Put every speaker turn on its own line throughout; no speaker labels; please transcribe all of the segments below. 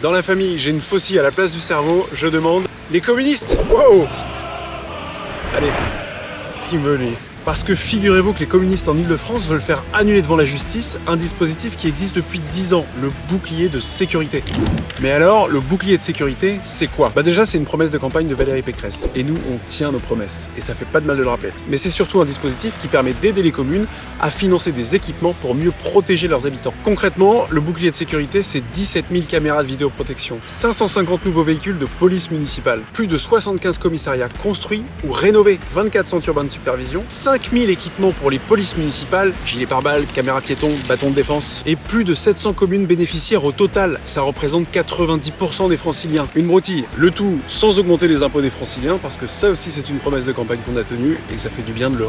Dans la famille, j'ai une faucille à la place du cerveau, je demande les communistes. Wow. Allez, qu'est-ce qu'il me veut lui? Parce que figurez-vous que les communistes en Ile-de-France veulent faire annuler devant la justice un dispositif qui existe depuis 10 ans, le bouclier de sécurité. Mais alors, le bouclier de sécurité, c'est quoi? Bah déjà, c'est une promesse de campagne de Valérie Pécresse. Et nous, on tient nos promesses. Et ça fait pas de mal de le rappeler. Mais c'est surtout un dispositif qui permet d'aider les communes à financer des équipements pour mieux protéger leurs habitants. Concrètement, le bouclier de sécurité, c'est 17 000 caméras de vidéoprotection, 550 nouveaux véhicules de police municipale, plus de 75 commissariats construits ou rénovés, 24 centres urbains de supervision, 5000 équipements pour les polices municipales, gilets pare-balles, caméras piétons, bâtons de défense, et plus de 700 communes bénéficiaires au total. Ça représente 90% des franciliens. Une broutille, le tout sans augmenter les impôts des franciliens, parce que ça aussi c'est une promesse de campagne qu'on a tenue, et ça fait du bien de le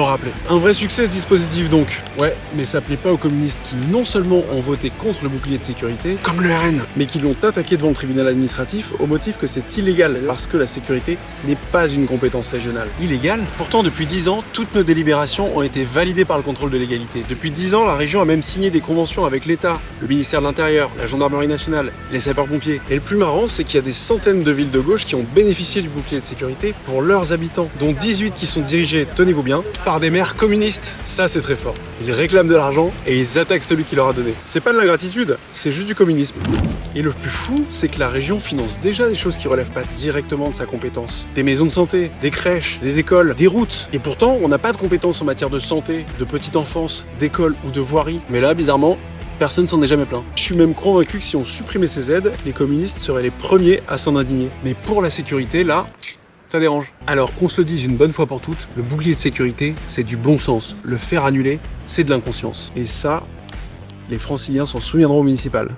rappeler. Un vrai succès ce dispositif donc. Ouais, mais ça plaît pas aux communistes qui non seulement ont voté contre le bouclier de sécurité, comme le RN, mais qui l'ont attaqué devant le tribunal administratif au motif que c'est illégal, parce que la sécurité n'est pas une compétence régionale. Illégal? Pourtant depuis 10 ans, toutes nos délibérations ont été validées par le contrôle de légalité. Depuis 10 ans, la région a même signé des conventions avec l'État, le ministère de l'Intérieur, la gendarmerie nationale, les sapeurs-pompiers. Et le plus marrant, c'est qu'il y a des centaines de villes de gauche qui ont bénéficié du bouclier de sécurité pour leurs habitants, dont 18 qui sont dirigées, tenez-vous bien, par des maires communistes. Ça, c'est très fort. Ils réclament de l'argent et ils attaquent celui qui leur a donné. C'est pas de l'ingratitude, c'est juste du communisme. Et le plus fou, c'est que la région finance déjà des choses qui relèvent pas directement de sa compétence. Des maisons de santé, des crèches, des écoles, des routes. Et pourtant, on n'a pas de compétences en matière de santé, de petite enfance, d'école ou de voirie. Mais là, bizarrement, personne s'en est jamais plaint. Je suis même convaincu que si on supprimait ces aides, les communistes seraient les premiers à s'en indigner. Mais pour la sécurité, là, ça dérange. Alors qu'on se le dise une bonne fois pour toutes, le bouclier de sécurité, c'est du bon sens. Le faire annuler, c'est de l'inconscience. Et ça, les franciliens s'en souviendront au municipal.